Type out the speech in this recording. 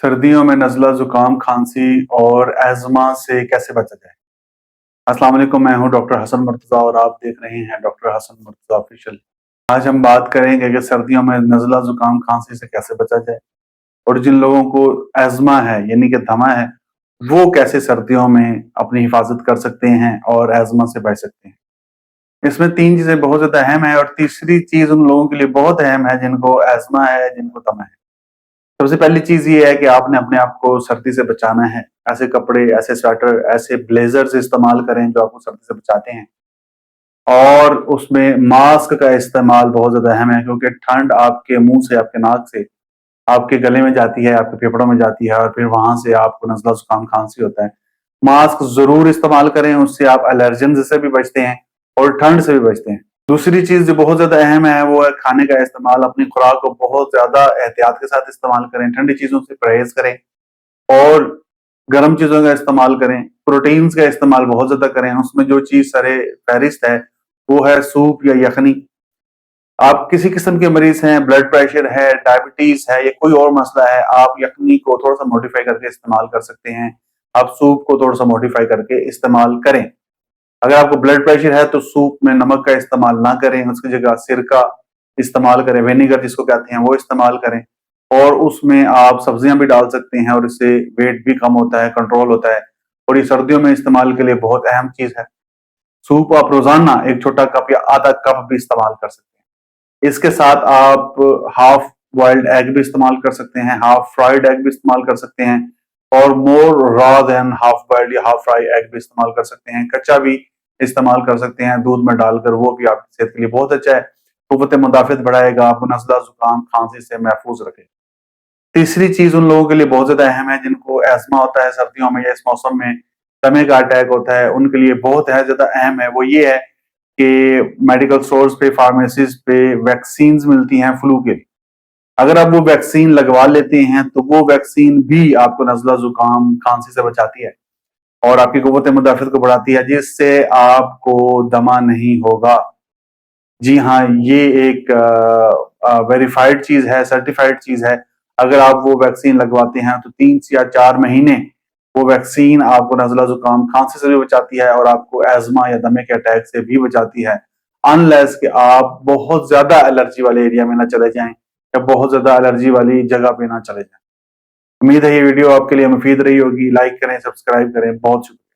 سردیوں میں نزلہ زکام کھانسی اور ایزما سے کیسے بچا جائے؟ السلام علیکم، میں ہوں ڈاکٹر حسن مرتضیٰ اور آپ دیکھ رہے ہیں ڈاکٹر حسن مرتضیٰ آفیشیل۔ آج ہم بات کریں گے کہ سردیوں میں نزلہ زکام کھانسی سے کیسے بچا جائے اور جن لوگوں کو ایزما ہے یعنی کہ دمہ ہے وہ کیسے سردیوں میں اپنی حفاظت کر سکتے ہیں اور ایزما سے بچ سکتے ہیں۔ اس میں تین چیزیں بہت زیادہ اہم ہیں اور تیسری چیز ان لوگوں کے لیے بہت اہم ہے جن کو ایزما ہے، جن کو دمہ ہے۔ سب سے پہلی چیز یہ ہے کہ آپ نے اپنے آپ کو سردی سے بچانا ہے۔ ایسے کپڑے، ایسے سویٹر، ایسے بلیزرز استعمال کریں جو آپ کو سردی سے بچاتے ہیں، اور اس میں ماسک کا استعمال بہت زیادہ اہم ہے کیونکہ ٹھنڈ آپ کے منہ سے، آپ کے ناک سے آپ کے گلے میں جاتی ہے، آپ کے پھیپھڑوں میں جاتی ہے اور پھر وہاں سے آپ کو نزلہ زکام کھانسی ہوتا ہے۔ ماسک ضرور استعمال کریں، اس سے آپ الرجنز سے بھی بچتے ہیں اور ٹھنڈ سے بھی بچتے ہیں۔ دوسری چیز جو بہت زیادہ اہم ہے وہ ہے کھانے کا استعمال۔ اپنی خوراک کو بہت زیادہ احتیاط کے ساتھ استعمال کریں، ٹھنڈی چیزوں سے پرہیز کریں اور گرم چیزوں کا استعمال کریں۔ پروٹینز کا استعمال بہت زیادہ کریں، اس میں جو چیز سر فہرست ہے وہ ہے سوپ یا یخنی۔ آپ کسی قسم کے مریض ہیں، بلڈ پریشر ہے، ڈائبٹیز ہے یا کوئی اور مسئلہ ہے، آپ یخنی کو تھوڑا سا موڈیفائی کر کے استعمال کر سکتے ہیں، آپ سوپ کو تھوڑا سا موڈیفائی کر کے استعمال کریں۔ اگر آپ کو بلڈ پریشر ہے تو سوپ میں نمک کا استعمال نہ کریں، اس کی جگہ سرکہ استعمال کریں، وینیگر جس کو کہتے ہیں وہ استعمال کریں، اور اس میں آپ سبزیاں بھی ڈال سکتے ہیں اور اس سے ویٹ بھی کم ہوتا ہے، کنٹرول ہوتا ہے، اور یہ سردیوں میں استعمال کے لیے بہت اہم چیز ہے۔ سوپ آپ روزانہ ایک چھوٹا کپ یا آدھا کپ بھی استعمال کر سکتے ہیں۔ اس کے ساتھ آپ ہاف بوائلڈ ایگ بھی استعمال کر سکتے ہیں، ہاف فرائیڈ ایگ بھی استعمال کر سکتے ہیں، اور مور را دین ہاف بوائلڈ یا ہاف فرائی ایگ بھی استعمال کر سکتے ہیں۔ کچا بھی استعمال کر سکتے ہیں دودھ میں ڈال کر، وہ بھی آپ کی صحت کے لیے بہت اچھا ہے، قوت مدافعت بڑھائے گا، آپ کو نزلہ زکام کھانسی سے محفوظ رکھے۔ تیسری چیز ان لوگوں کے لیے بہت زیادہ اہم ہے جن کو ایزما ہوتا ہے سردیوں میں یا اس موسم میں دمے کا اٹیک ہوتا ہے، ان کے لیے بہت زیادہ اہم ہے، وہ یہ ہے کہ میڈیکل سٹورز پہ، فارمیسیز پہ ویکسینز ملتی ہیں فلو کے۔ اگر آپ وہ ویکسین لگوا لیتے ہیں تو وہ ویکسین بھی آپ کو نزلہ زکام کھانسی سے بچاتی ہے اور آپ کی قوت مدافعت کو بڑھاتی ہے، جس سے آپ کو دمہ نہیں ہوگا۔ جی ہاں، یہ ایک ویریفائڈ چیز ہے، سرٹیفائڈ چیز ہے۔ اگر آپ وہ ویکسین لگواتے ہیں تو 3 یا 4 مہینے وہ ویکسین آپ کو نزلہ زکام کھانسی سے بھی بچاتی ہے اور آپ کو ایزما یا دمے کے اٹیک سے بھی بچاتی ہے، انلیس کہ آپ بہت زیادہ الرجی والے ایریا میں نہ چلے جائیں یا بہت زیادہ الرجی والی جگہ پہ نہ چلے جائیں۔ امید ہے یہ ویڈیو آپ کے لیے مفید رہی ہوگی۔ لائک کریں، سبسکرائب کریں، بہت شکریہ۔